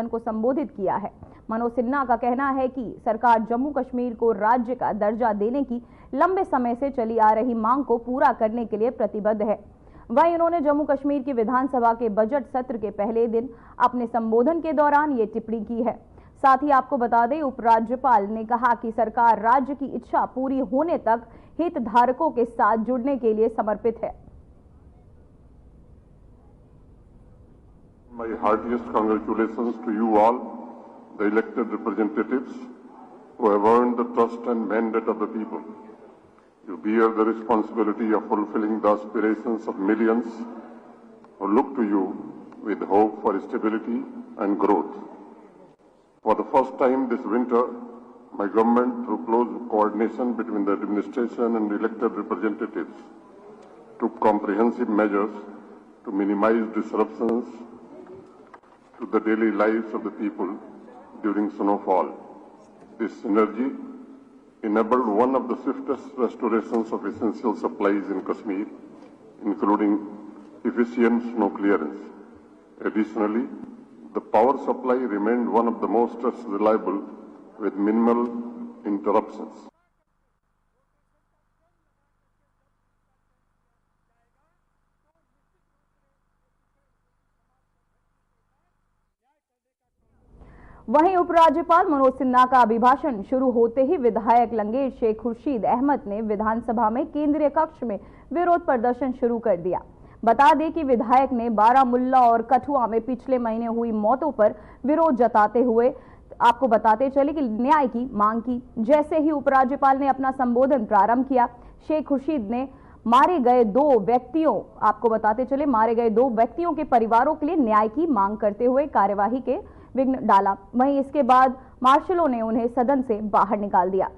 को संबोधित किया है। मनोज सिन्हा का कहना है कि सरकार जम्मू कश्मीर को राज्य का दर्जा देने की लंबे समय से चली आ रही मांग को पूरा करने के लिए प्रतिबद्ध है। वहीं उन्होंने जम्मू कश्मीर की विधानसभा के बजट सत्र के पहले दिन अपने संबोधन के दौरान ये टिप्पणी की है। साथ ही आपको बता दें, उपराज्यपाल ने कहा कि सरकार राज्य की इच्छा पूरी होने तक हितधारकों के साथ जुड़ने के लिए समर्पित है। My heartiest congratulations to you all, the elected representatives who have earned the trust and mandate of the people. You bear the responsibility of fulfilling the aspirations of millions who look to you with hope for stability and growth. For the first time this winter, my government, through close coordination between the administration and elected representatives, took comprehensive measures to minimize disruptions to the daily lives of the people during snowfall. This synergy enabled one of the swiftest restorations of essential supplies in Kashmir, including efficient snow clearance. Additionally, the power supply remained one of the most reliable with minimal interruptions. वहीं उपराज्यपाल मनोज सिन्हा का अभिभाषण शुरू होते ही विधायक लंगेश शेख खुर्शीद अहमद ने विधानसभा में केंद्रीय कक्ष में विरोध प्रदर्शन शुरू कर दिया। बता दें कि विधायक ने बारामुल्ला और कठुआ में पिछले महीने हुई मौतों पर विरोध जताते हुए आपको बताते चले कि न्याय की मांग की। जैसे ही उपराज्यपाल ने अपना संबोधन प्रारंभ किया, शेख खुर्शीद ने मारे गए दो व्यक्तियों के परिवारों के लिए न्याय की मांग करते हुए कार्यवाही के विघ्न डाला। वहीं इसके बाद मार्शलों ने उन्हें सदन से बाहर निकाल दिया।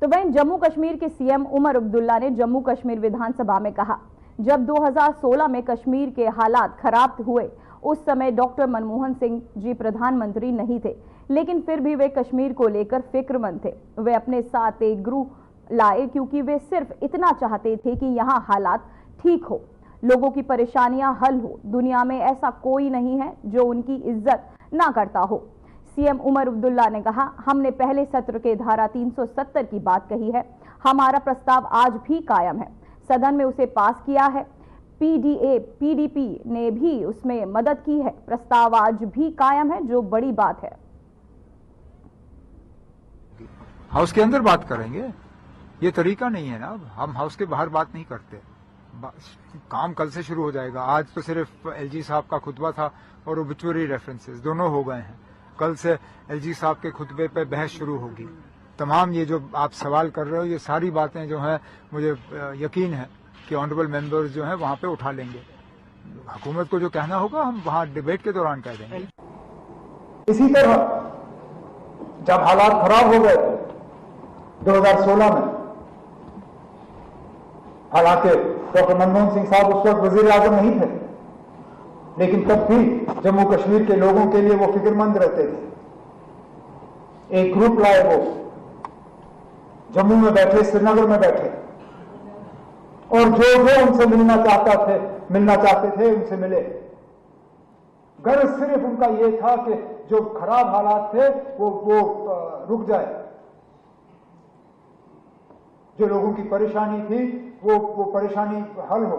तो वहीं जम्मू कश्मीर के सीएम उमर अब्दुल्ला ने जम्मू कश्मीर विधानसभा में कहा, जब 2016 में कश्मीर के हालात खराब हुए उस समय डॉक्टर मनमोहन सिंह जी प्रधानमंत्री नहीं थे, लेकिन फिर भी वे कश्मीर को लेकर फिक्रमंद थे। वे अपने साथ एक ग्रुप लाए क्योंकि वे सिर्फ इतना चाहते थे कि यहाँ हालात ठीक हो, लोगों की परेशानियां हल हो। दुनिया में ऐसा कोई नहीं है जो उनकी इज्जत ना करता हो। सीएम उमर अब्दुल्ला ने कहा, हमने पहले सत्र के धारा 370 की बात कही है। हमारा प्रस्ताव आज भी कायम है। सदन में उसे पास किया है। पीडीपी ने भी उसमें मदद की है। प्रस्ताव आज भी कायम है, जो बड़ी बात है। हाउस के अंदर बात करेंगे, ये तरीका नहीं है ना। हम हाउस के बाहर बात नहीं करते। काम कल से शुरू हो जाएगा। आज तो सिर्फ एलजी साहब का खुतबा था और ओबिचुअरी रेफरेंसेस दोनों हो गए हैं। कल से एलजी साहब के खुतबे पे बहस शुरू होगी। तमाम ये जो आप सवाल कर रहे हो, ये सारी बातें जो हैं, मुझे यकीन है कि ऑनरेबल मेंबर्स जो हैं वहां पे उठा लेंगे। हुकूमत को जो कहना होगा हम वहां डिबेट के दौरान कह देंगे। इसी तरह जब हालात खराब हो गए थे 2016 में, हालांकि डॉक्टर मनमोहन सिंह साहब उस वक्त वजीर आजम नहीं थे, लेकिन तब भी जम्मू कश्मीर के लोगों के लिए वो फिक्रमंद रहते थे। एक ग्रुप लाए, वो जम्मू में बैठे, श्रीनगर में बैठे, और जो उनसे मिलना चाहते थे उनसे मिले। गर्व सिर्फ उनका ये था कि जो खराब हालात थे वो रुक जाए, जो लोगों की परेशानी थी वो परेशानी हल हो।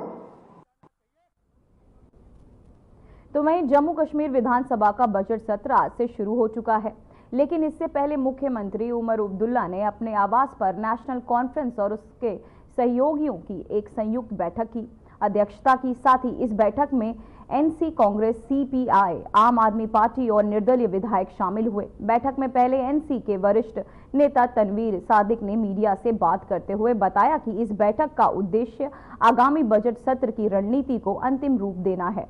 तो वहीं जम्मू कश्मीर विधानसभा का बजट सत्र आज से शुरू हो चुका है, लेकिन इससे पहले मुख्यमंत्री उमर अब्दुल्ला ने अपने आवास पर नेशनल कॉन्फ्रेंस और उसके सहयोगियों की एक संयुक्त बैठक की अध्यक्षता की। साथ ही इस बैठक में एनसी, कांग्रेस, सीपीआई, आम आदमी पार्टी और निर्दलीय विधायक शामिल हुए। बैठक में पहले एनसी के वरिष्ठ नेता तनवीर सादिक ने मीडिया से बात करते हुए बताया कि इस बैठक का उद्देश्य आगामी बजट सत्र की रणनीति को अंतिम रूप देना है।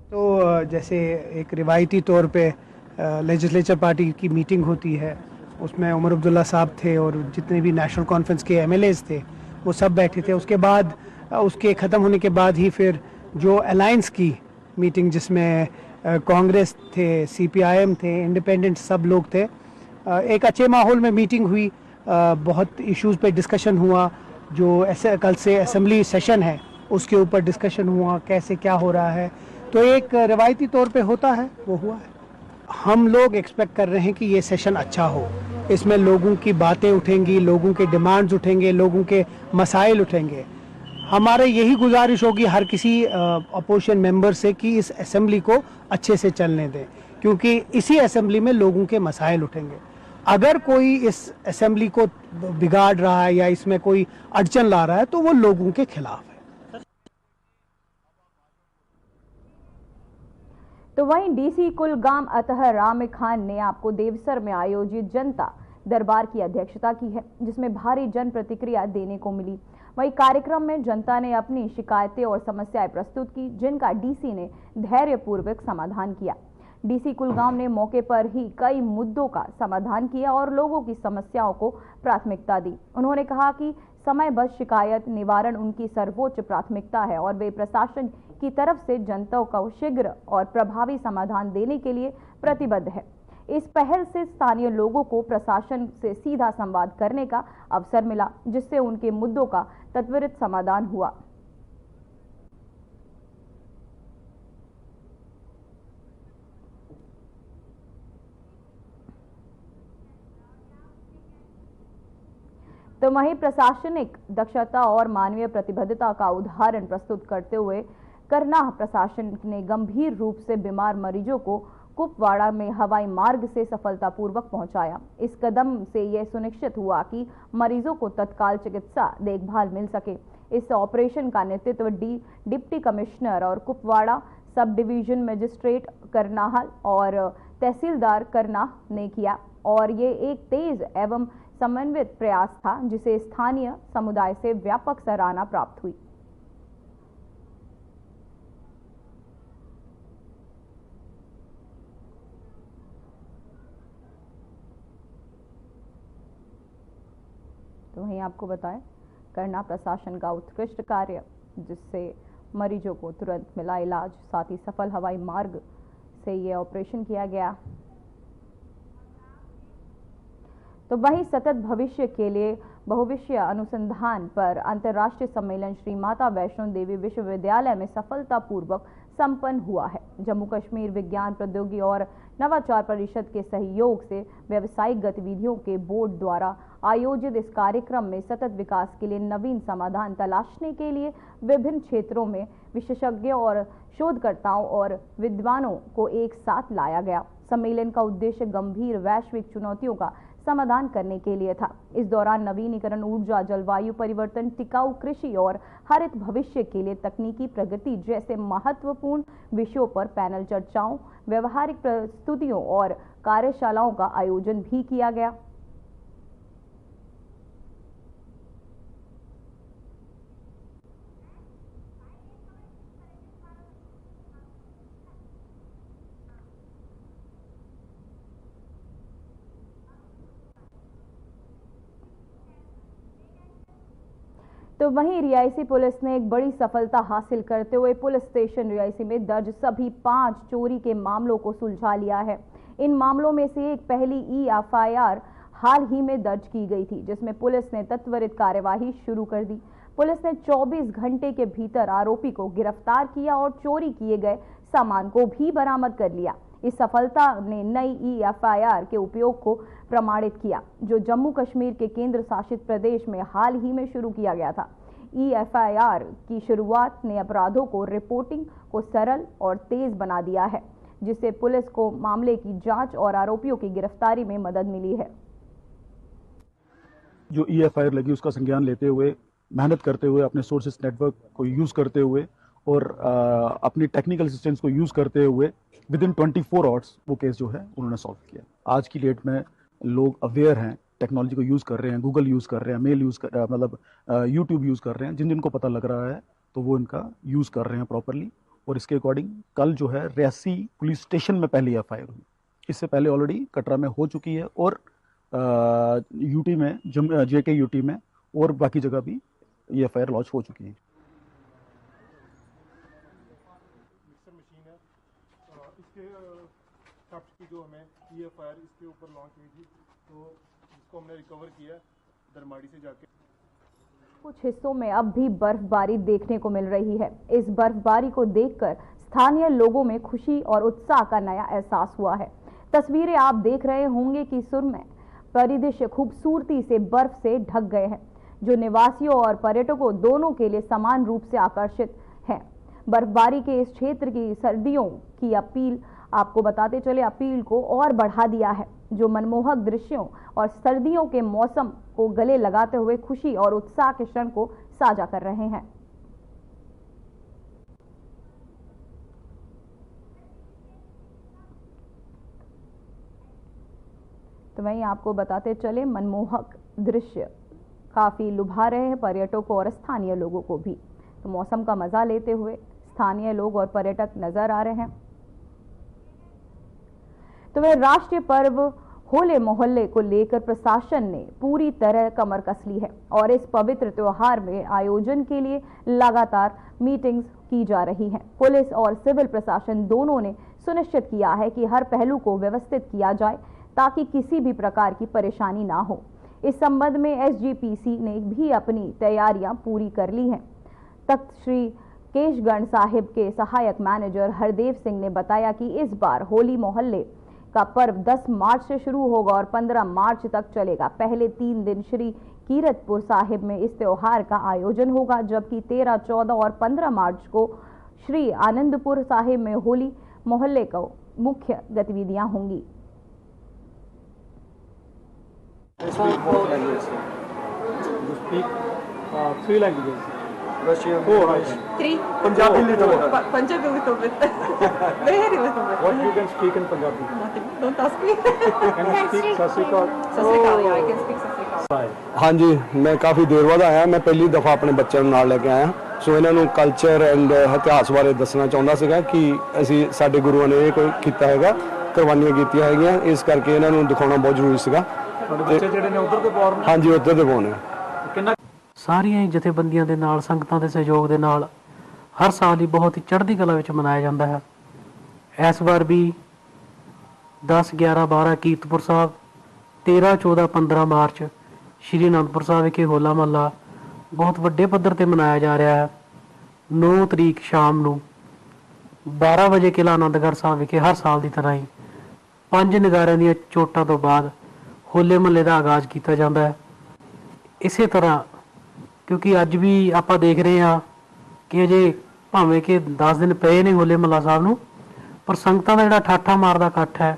तो जैसे एक रिवायती तौर पे लेजिस्लेचर पार्टी की मीटिंग होती है, उसमें उमर अब्दुल्ला साहब थे और जितने भी नेशनल कॉन्फ्रेंस के एमएलएज थे वो सब बैठे थे। उसके बाद उसके ख़त्म होने के बाद ही फिर जो अलायंस की मीटिंग जिसमें कांग्रेस थे, CPIM थे, इंडिपेंडेंट सब लोग थे, एक अच्छे माहौल में मीटिंग हुई, बहुत इश्यूज़ पे डिस्कशन हुआ। जो ऐसे कल से असेंबली सेशन है उसके ऊपर डिस्कशन हुआ, कैसे क्या हो रहा है, तो एक रिवायती तौर पे होता है वो हुआ है। हम लोग एक्सपेक्ट कर रहे हैं कि ये सेशन अच्छा हो, इसमें लोगों की बातें उठेंगी, लोगों के डिमांड्स उठेंगे, लोगों के मसाइल उठेंगे। हमारे यही गुजारिश होगी हर किसी अपोजिशन मेंबर से कि इस असेंबली को अच्छे से चलने दें, क्योंकि इसी असेंबली में लोगों के मसाइल उठेंगे। अगर कोई इस असेंबली को बिगाड़ रहा है या इसमें कोई अड़चन ला रहा है तो वो लोगों के खिलाफ है। तो वहीं डीसी कुलगाम अतहर राम खान ने आपको देवसर में आयोजित जनता दरबार की अध्यक्षता की है, जिसमें भारी जन प्रतिक्रिया देने को मिली। वहीं कार्यक्रम में जनता ने अपनी शिकायतें और समस्याएं प्रस्तुत की, जिनका डीसी ने धैर्यपूर्वक समाधान किया। डीसी कुलगाम ने मौके पर ही कई मुद्दों का समाधान किया और लोगों की समस्याओं को प्राथमिकता दी। उन्होंने कहा कि समयबद्ध शिकायत निवारण उनकी सर्वोच्च प्राथमिकता है और वे प्रशासन की तरफ से जनता को शीघ्र और प्रभावी समाधान देने के लिए प्रतिबद्ध है। इस पहल से स्थानीय लोगों को प्रशासन से सीधा संवाद करने का अवसर मिला, जिससे उनके मुद्दों का त्वरित समाधान हुआ। तो वहीं प्रशासनिक दक्षता और मानवीय प्रतिबद्धता का उदाहरण प्रस्तुत करते हुए करनाह प्रशासन ने गंभीर रूप से बीमार मरीजों को कुपवाड़ा में हवाई मार्ग से सफलतापूर्वक पहुंचाया। इस कदम से यह सुनिश्चित हुआ कि मरीजों को तत्काल चिकित्सा देखभाल मिल सके। इस ऑपरेशन का नेतृत्व डिप्टी कमिश्नर और Kupwara sub division magistrate Karnah और तहसीलदार करनाह ने किया और ये एक तेज एवं समन्वित प्रयास था, जिसे स्थानीय समुदाय से व्यापक सराहना प्राप्त हुई। तो वहीं आपको बताएं, करनाह प्रशासन का उत्कृष्ट कार्य, जिससे मरीजों को तुरंत मिला इलाज, साथ ही सफल हवाई मार्ग से ये ऑपरेशन किया गया। तो वहीं सतत भविष्य के लिए बहुविषय अनुसंधान पर अंतर्राष्ट्रीय सम्मेलन श्री माता वैष्णो देवी विश्वविद्यालय में सफलतापूर्वक संपन्न हुआ है। जम्मू कश्मीर विज्ञान प्रौद्योगिकी और नवाचार परिषद के सहयोग से व्यावसायिक गतिविधियों के बोर्ड द्वारा आयोजित इस कार्यक्रम में सतत विकास के लिए नवीन समाधान तलाशने के लिए विभिन्न क्षेत्रों में विशेषज्ञों और शोधकर्ताओं और विद्वानों को एक साथ लाया गया। सम्मेलन का उद्देश्य गंभीर वैश्विक चुनौतियों का समाधान करने के लिए था। इस दौरान नवीनीकरण ऊर्जा, जलवायु परिवर्तन, टिकाऊ कृषि और हरित भविष्य के लिए तकनीकी प्रगति जैसे महत्वपूर्ण विषयों पर पैनल चर्चाओं, व्यवहारिक प्रस्तुतियों और कार्यशालाओं का आयोजन भी किया गया। तो वहीं रियासी पुलिस ने एक बड़ी सफलता हासिल करते हुए पुलिस स्टेशन रियासी में दर्ज सभी 5 चोरी के मामलों को सुलझा लिया है। इन मामलों में से एक पहली EFIR हाल ही में दर्ज की गई थी, जिसमें पुलिस ने त्वरित कार्यवाही शुरू कर दी। पुलिस ने 24 घंटे के भीतर आरोपी को गिरफ्तार किया और चोरी किए गए सामान को भी बरामद कर लिया। इस सफलता ने नई EFIR के उपयोग को प्रमाणित किया, जो जम्मू कश्मीर के केंद्र शासित प्रदेश में हाल ही में शुरू किया गया था। EFIR की शुरुआत ने अपराधों को रिपोर्टिंग को सरल और तेज बना दिया है, जिससे पुलिस को मामले की जांच और आरोपियों की गिरफ्तारी में मदद मिली है। जो EFIR लगी उसका संज्ञान लेते हुए, मेहनत करते हुए, अपने सोर्सेस नेटवर्क को यूज करते हुए और अपनी टेक्निकल असिस्टेंस को यूज करते हुए विद इन 24 आवर्स वो केस जो है उन्होंने सॉल्व किया। आज की डेट में लोग अवेयर हैं, टेक्नोलॉजी को यूज कर रहे हैं, गूगल यूज कर रहे हैं, मेल यूज कर मतलब यूट्यूब यूज कर रहे हैं। जिन जिनको पता लग रहा है तो वो इनका यूज कर रहे हैं प्रॉपरली। और इसके अकॉर्डिंग कल जो है रियासी पुलिस स्टेशन में पहली EFIR हुई। इससे पहले ऑलरेडी कटरा में हो चुकी है और यूटी में JK यूटी में और बाकी जगह भी EFIR लॉन्च हो चुकी है। इसके थफ्ट की जो हमें EFIR इसके ऊपर लॉन्च हुई थी, तो इसको हमने रिकवर किया दरमाड़ी से जाके। कुछ हिस्सों में अब भी बर्फबारी देखने को मिल रही है। इस बर्फबारी को देखकर स्थानीय लोगों में खुशी और उत्साह का नया एहसास हुआ है। तस्वीरें आप देख रहे होंगे कि सुरम्य परिदृश्य खूबसूरती से बर्फ से ढक गए हैं, जो निवासियों और पर्यटकों दोनों के लिए समान रूप से आकर्षित है। बर्फबारी के इस क्षेत्र की सर्दियों की अपील, आपको बताते चले, अपील को और बढ़ा दिया है, जो मनमोहक दृश्यों और सर्दियों के मौसम को गले लगाते हुए खुशी और उत्साह के क्षण को साझा कर रहे हैं। तो वहीं आपको बताते चले, मनमोहक दृश्य काफी लुभा रहे हैं पर्यटकों और स्थानीय लोगों को भी। तो मौसम का मजा लेते हुए स्थानीय लोग और पर्यटक नजर आ रहे हैं। तो वह राष्ट्रीय पर्व होले मोहल्ले को लेकर प्रशासन ने पूरी तरह कमर कस ली है और इस पवित्र त्योहार में आयोजन के लिए लगातार मीटिंग्स की जा रही हैं। पुलिस और सिविल प्रशासन दोनों ने सुनिश्चित किया है कि हर पहलू को व्यवस्थित किया जाए ताकि किसी भी प्रकार की परेशानी ना हो। इस संबंध में SGPC ने भी अपनी तैयारियां पूरी कर ली हैं। तख्त श्री केशगढ़ साहिब के सहायक मैनेजर हरदेव सिंह ने बताया कि इस बार होली मोहल्ले का पर्व 10 मार्च से शुरू होगा और 15 मार्च तक चलेगा। पहले 3 दिन श्री कीरतपुर साहिब में इस त्योहार का आयोजन होगा, जबकि 13, 14 और 15 मार्च को श्री आनंदपुर साहिब में होली मोहल्ले को मुख्य गतिविधियां होंगी। Three languages. Russian. Oh, right. 3. Punjabi little bit. Punjabi little bit. Very little bit. What you can speak in Punjabi? Nothing. Don't ask me. Can you speak Sat Sri Akal? Sat Sri Akal, yeah, I can speak Sat Sri Akal. हाँ जी, मैं ਕਾਫੀ ਦੇਰ ਬਾਅਦ ਆਇਆ। ਮੈਂ ਪਹਿਲੀ ਦਫਾ ਆਪਣੇ ਬੱਚਿਆਂ ਨੂੰ ਨਾਲ ਲੈ ਕੇ ਆਇਆ। ਸੋ ਇਹਨਾਂ ਨੂੰ ਕਲਚਰ ਐਂਡ ਇਤਿਹਾਸ ਬਾਰੇ ਦੱਸਣਾ ਚਾਹੁੰਦਾ ਸੀਗਾ ਕਿ ਅਸੀਂ ਸਾਡੇ ਗੁਰੂਆਂ ਨੇ ਇਹ ਕੋਈ ਕੀਤਾ ਹੈਗਾ, ਕੁਰਬਾਨੀਆਂ ਕੀਤੀਆਂ ਹੈਗੀਆਂ, ਇਸ ਕਰਕੇ ਇਹਨਾਂ ਨੂੰ ਦਿਖਾਉਣਾ ਬਹੁਤ ਜ਼ਰੂਰੀ ਸੀਗਾ। ਬੱਚੇ ਜਿਹੜੇ ਨੇ ਉਧਰ ਦੇ ਬੋਰਨ? ਹਾਂਜੀ, ਉੱਧਰ ਦੇ ਬੋਰਨ। ਕਿੰਨਾ ਸਾਰੀਆਂ ਹੀ ਜਥੇਬੰਦੀਆਂ ਦੇ ਨਾਲ, ਸੰਗਤਾਂ ਦੇ ਸਹਿਯੋਗ ਦੇ ਨਾਲ ਹਰ ਸਾਲ ਹੀ ਬਹੁਤ ਹੀ ਚੜ੍ਹਦੀ ਕਲਾ ਵਿੱਚ ਮਨਾਇਆ ਜਾਂਦਾ ਹੈ। ਇਸ ਵਾਰ ਵੀ 10, 11, 12 ਕੀਰਤਪੁਰ ਸਾਹਿਬ, 13, 14, 15 ਮਾਰਚ ਸ਼੍ਰੀ ਅਨੰਦਪੁਰ ਸਾਹਿਬ ਵਿਖੇ ਹੋਲਾ ਮਹੱਲਾ ਬਹੁਤ ਵੱਡੇ ਪੱਧਰ ਤੇ ਮਨਾਇਆ ਜਾ ਰਿਹਾ ਹੈ। 9 ਤਰੀਕ ਸ਼ਾਮ ਨੂੰ 12 ਵਜੇ ਕਿਲ੍ਹਾ ਆਨੰਦਗੜ੍ਹ ਸਾਹਿਬ ਵਿਖੇ ਹਰ ਸਾਲ ਦੀ ਤਰ੍ਹਾਂ ਹੀ 5 ਨਗਾਰਿਆਂ ਦੀਆਂ ਚੋਟਾਂ ਤੋਂ ਬਾਅਦ ਹੋਲੇ ਮਹੱਲੇ ਦਾ ਆਗਾਜ਼ ਕੀਤਾ ਜਾਂਦਾ ਹੈ। ਇਸੇ ਤਰ੍ਹਾਂ ਕਿਉਂਕਿ ਅੱਜ ਵੀ ਆਪਾਂ ਦੇਖ ਰਹੇ ਹਾਂ ਕਿ ਅਜੇ ਭਾਵੇਂ ਕਿ 10 ਦਿਨ ਪਏ ਨੇ ਹੋਲੇ ਮਹੱਲਾ ਸਾਹਿਬ ਨੂੰ, ਪਰ ਸੰਗਤਾਂ ਦਾ ਜਿਹੜਾ ਠਾਠਾ ਮਾਰਦਾ ਇਕੱਠ ਹੈ,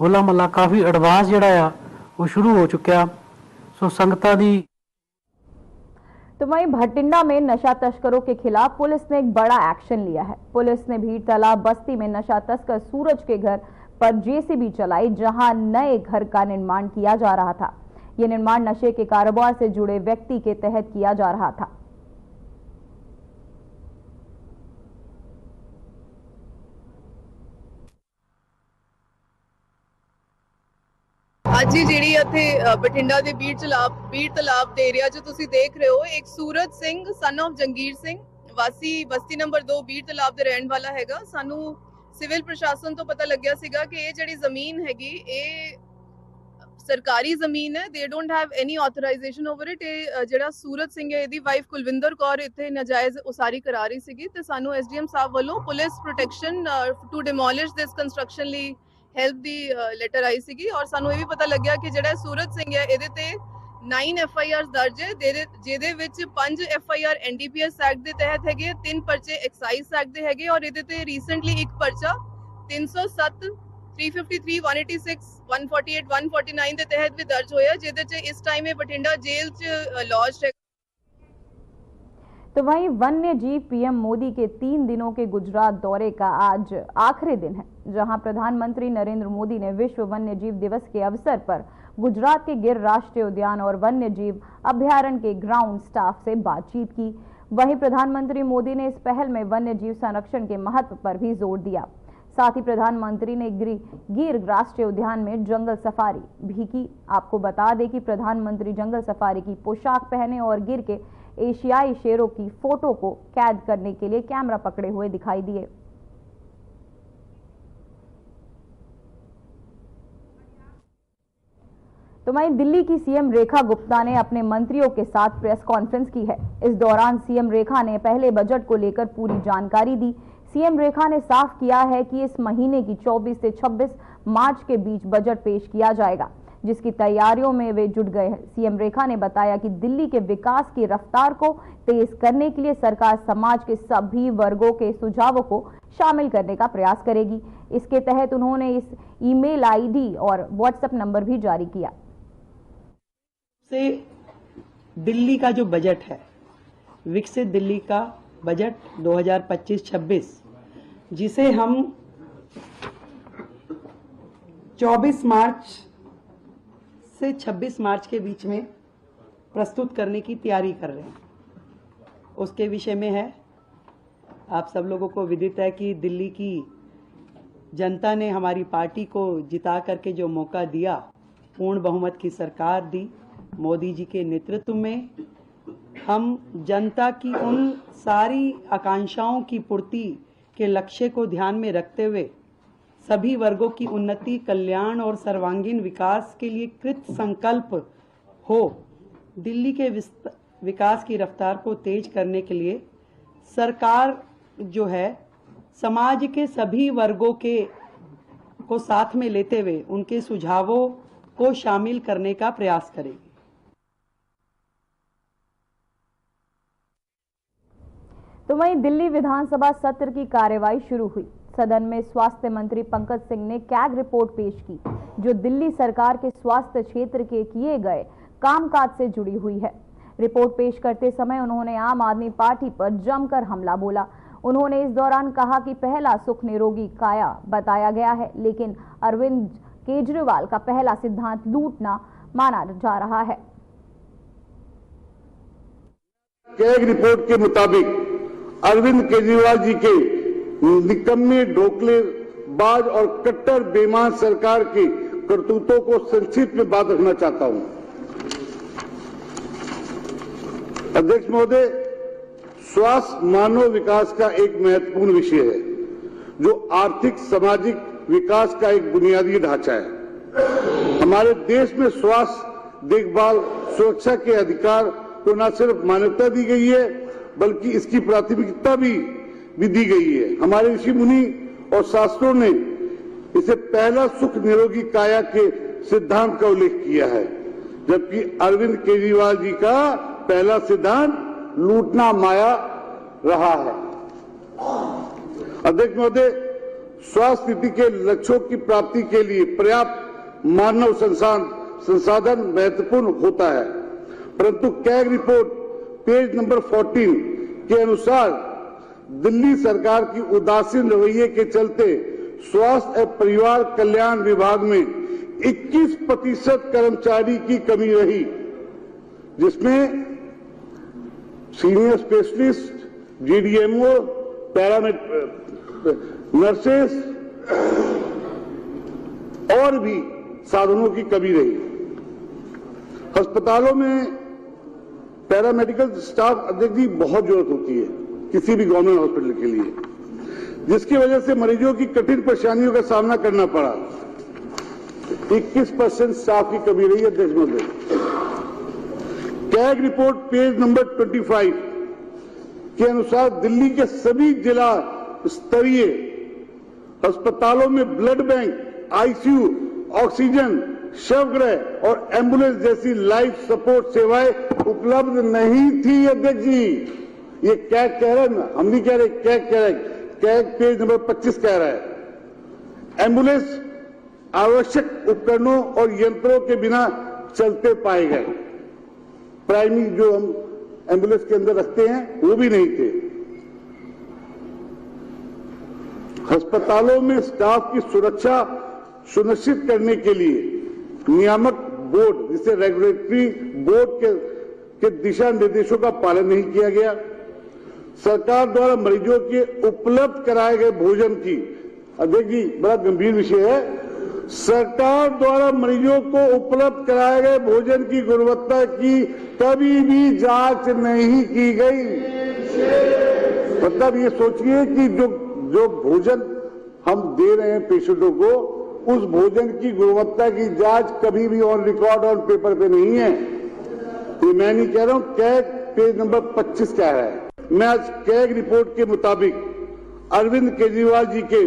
ਹੋਲਾ ਮਹੱਲਾ ਕਾਫੀ ਐਡਵਾਂਸ ਜਿਹੜਾ ਆ ਉਹ ਸ਼ੁਰੂ ਹੋ ਚੁੱਕਿਆ। ਸੋ ਸੰਗਤਾਂ ਦੀ। तो वहीं भटिंडा में नशा तस्करों के खिलाफ पुलिस ने एक बड़ा एक्शन लिया है। पुलिस ने भीड़ तालाब बस्ती में नशा तस्कर सूरज के घर पर JCB चलाई, जहां नए घर का निर्माण किया जा रहा था। यह निर्माण नशे के कारोबार से जुड़े व्यक्ति के तहत किया जा रहा था। ਅੱਜ ਹੀ ਜਿਹੜੀ ਇੱਥੇ ਬਠਿੰਡਾ ਦੇ ਬੀੜ ਤਲਾਬ ਦੇ ਏਰੀਆ 'ਚ ਤੁਸੀਂ ਦੇਖ ਰਹੇ ਹੋ, ਇੱਕ ਸੂਰਜ ਸਿੰਘ ਸਨ ਆਫ ਜੰਗੀਰ ਸਿੰਘ ਵਾਸੀ ਬਸਤੀ ਨੰਬਰ 2 ਬੀੜ ਤਲਾਬ ਦੇ ਰਹਿਣ ਵਾਲਾ ਹੈਗਾ। ਸਾਨੂੰ ਸਿਵਲ ਪ੍ਰਸ਼ਾਸਨ ਤੋਂ ਪਤਾ ਲੱਗਿਆ ਸੀਗਾ ਕਿ ਇਹ ਜਿਹੜੀ ਜ਼ਮੀਨ ਹੈਗੀ ਇਹ ਸਰਕਾਰੀ ਜ਼ਮੀਨ ਹੈ। They don't have any authorization over it. ਇਹ ਜਿਹੜਾ ਸੂਰਜ ਸਿੰਘ ਹੈ, ਇਹਦੀ ਵਾਈਫ ਕੁਲਵਿੰਦਰ ਕੌਰ ਇੱਥੇ ਨਜਾਇਜ਼ ਉਸਾਰੀ ਕਰਾ ਰਹੀ ਸੀਗੀ ਤੇ ਸਾਨੂੰ SDM ਸਾਹਿਬ ਵੱਲੋਂ police protection to demolish this construction ਲਈ ਹੈਲਪ ਦੀ ਲੈਟਰ ਆਈ ਸੀਗੀ ਔਰ ਸਾਨੂੰ ਇਹ ਵੀ ਪਤਾ ਲੱਗਿਆ ਕਿ ਜਿਹੜਾ ਸੂਰਜ ਸਿੰਘ ਹੈ ਇਹਦੇ ਤੇ 9 FIRs ਦਰਜ ਹੈ, ਜਿਹਦੇ ਵਿੱਚ 5 FIR NDPS ਐਕਟ ਦੇ ਤਹਿਤ ਹੈਗੇ, 3 ਪਰਚੇ ਐਕਸਾਈਜ਼ ਐਕਟ ਦੇ ਹੈਗੇ ਔਰ ਇਹਦੇ ਤੇ ਰੀਸੈਂਟਲੀ ਇੱਕ ਪਰਚਾ 307, 353, 186, 148, 149 ਦੇ ਤਹਿਤ ਵੀ ਦਰਜ ਹੋਇਆ, ਜਿਹਦੇ 'ਚ ਇਸ ਟਾइम ਇਹ ਬਠਿੰਡਾ जेल 'ਚ लॉज्ड है। तो वहीं वन्य जीव PM मोदी के 3 दिनों के गुजरात दौरे का आज आखिरी दिन है, जहां प्रधानमंत्री नरेंद्र मोदी ने विश्व वन्य जीव दिवस के अवसर पर गुजरात के गिर राष्ट्रीय उद्यान और वन्य जीव अभ्यारण्य के ग्राउंड स्टाफ से बातचीत की। वहीं प्रधानमंत्री मोदी ने इस पहल में वन्य जीव संरक्षण के महत्व पर भी जोर दिया। साथ ही प्रधानमंत्री ने गिर राष्ट्रीय उद्यान में जंगल सफारी भी की। आपको बता दें कि प्रधानमंत्री जंगल सफारी की पोशाक पहने और गिर के एशियाई शेरों की फोटो को कैद करने के लिए कैमरा पकड़े हुए दिखाई दिए। तो वहीं दिल्ली की सीएम रेखा गुप्ता ने अपने मंत्रियों के साथ प्रेस कॉन्फ्रेंस की है। इस दौरान सीएम रेखा ने पहले बजट को लेकर पूरी जानकारी दी। सीएम रेखा ने साफ किया है कि इस महीने की 24 से 26 मार्च के बीच बजट पेश किया जाएगा, जिसकी तैयारियों में वे जुट गए हैं। सीएम रेखा ने बताया कि दिल्ली के विकास की रफ्तार को तेज करने के लिए सरकार समाज के सभी वर्गों के सुझावों को शामिल करने का प्रयास करेगी। इसके तहत उन्होंने इस ईमेल आईडी और व्हाट्सएप नंबर भी जारी किया। से दिल्ली का जो बजट है, विकसित दिल्ली का बजट 2025-26, जिसे हम 24 मार्च से 26 मार्च के बीच में प्रस्तुत करने की तैयारी कर रहे हैं, उसके विषय में है। आप सब लोगों को विदित है कि दिल्ली की जनता ने हमारी पार्टी को जिता करके जो मौका दिया, पूर्ण बहुमत की सरकार दी मोदी जी के नेतृत्व में, हम जनता की उन सारी आकांक्षाओं की पूर्ति के लक्ष्य को ध्यान में रखते हुए सभी वर्गों की उन्नति, कल्याण और सर्वांगीण विकास के लिए कृत संकल्प हो दिल्ली के विकास की रफ्तार को तेज करने के लिए सरकार जो है समाज के सभी वर्गों को साथ में लेते हुए उनके सुझावों को शामिल करने का प्रयास करेगी। तो वहीं दिल्ली विधानसभा सत्र की कार्यवाही शुरू हुई। सदन में स्वास्थ्य मंत्री पंकज सिंह ने कैग रिपोर्ट पेश की, जो दिल्ली सरकार के स्वास्थ्य क्षेत्र के किए गए कामकाज से जुड़ी हुई है। रिपोर्ट पेश करते समय उन्होंने आम आदमी पार्टी पर जमकर हमला बोला। उन्होंने इस दौरान कहा कि पहला सुख निरोगी काया बताया गया है, लेकिन अरविंद केजरीवाल का पहला सिद्धांत लूटना माना जा रहा है। कैग रिपोर्ट के मुताबिक अरविंद केजरीवाल जी के निकम्मे, ढोकलेबाज और कट्टर बेईमान सरकार की करतूतों को संक्षिप्त में बात रखना चाहता हूं। अध्यक्ष महोदय, स्वास्थ्य मानव विकास का एक महत्वपूर्ण विषय है, जो आर्थिक सामाजिक विकास का एक बुनियादी ढांचा है। हमारे देश में स्वास्थ्य देखभाल सुरक्षा के अधिकार को न सिर्फ मान्यता दी गई है, बल्कि इसकी प्राथमिकता भी दी गई है। हमारे ऋषि मुनि और शास्त्रों ने इसे पहला सुख निरोगी काया के सिद्धांत का उल्लेख किया है, जबकि अरविंद केजरीवाल जी का पहला सिद्धांत लूटना माया रहा है। अध्यक्ष महोदय, स्वास्थ्य स्थिति के लक्ष्यों की प्राप्ति के लिए पर्याप्त मानव संसाधन महत्वपूर्ण होता है, परंतु कैग रिपोर्ट पेज नंबर 14 के अनुसार दिल्ली सरकार की उदासीन रवैये के चलते स्वास्थ्य एवं परिवार कल्याण विभाग में 21% कर्मचारी की कमी रही, जिसमें सीनियर स्पेशलिस्ट, जीडीएमओ, नर्सेस और भी साधनों की कमी रही। अस्पतालों में पैरामेडिकल स्टाफ अध्यक्ष जी बहुत जरूरत होती है किसी भी गवर्नमेंट हॉस्पिटल के लिए, जिसकी वजह से मरीजों की कठिन परेशानियों का सामना करना पड़ा। 21% स्टाफ की कमी रही है अध्यक्ष महोदय। कैग रिपोर्ट पेज नंबर 25 के अनुसार दिल्ली के सभी जिला स्तरीय अस्पतालों में ब्लड बैंक, आईसीयू, ऑक्सीजन, शवगृह और एम्बुलेंस जैसी लाइफ सपोर्ट सेवाएं उपलब्ध नहीं थी अध्यक्ष जी। ये कैग कह रहा है ना, हम नहीं कह रहे, कैग कह रहा है। कैग पेज नंबर 25 कह रहा है एम्बुलेंस आवश्यक उपकरणों और यंत्रों के बिना चलते पाए गए। प्राइमरी जो हम एम्बुलेंस के अंदर रखते हैं वो भी नहीं थे। अस्पतालों में स्टाफ की सुरक्षा सुनिश्चित करने के लिए नियामक बोर्ड, जिसे रेगुलेटरी बोर्ड के दिशा निर्देशों का पालन नहीं किया गया। सरकार द्वारा मरीजों के उपलब्ध कराए गए भोजन की, अध्यक्ष जी बड़ा गंभीर विषय है, सरकार द्वारा मरीजों को उपलब्ध कराए गए भोजन की गुणवत्ता की कभी भी जांच नहीं की गई। मतलब ये सोचिए कि जो भोजन हम दे रहे हैं पेशेंटों को, उस भोजन की गुणवत्ता की जांच कभी भी ऑन रिकॉर्ड ऑन पेपर पे नहीं है। ये मैं नहीं कह रहा हूं, कैग पेज नंबर 25 कह रहा है। मैं आज कैग रिपोर्ट के मुताबिक अरविंद केजरीवाल जी के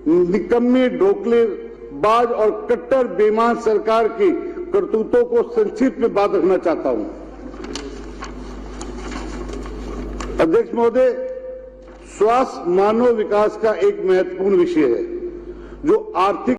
निकम्मे, ढोकलेबाज और कट्टर बेईमान सरकार की करतूतों को संक्षिप्त में बात रखना चाहता हूं। अध्यक्ष महोदय, स्वास्थ्य मानव विकास का एक महत्वपूर्ण विषय है जो आर्थिक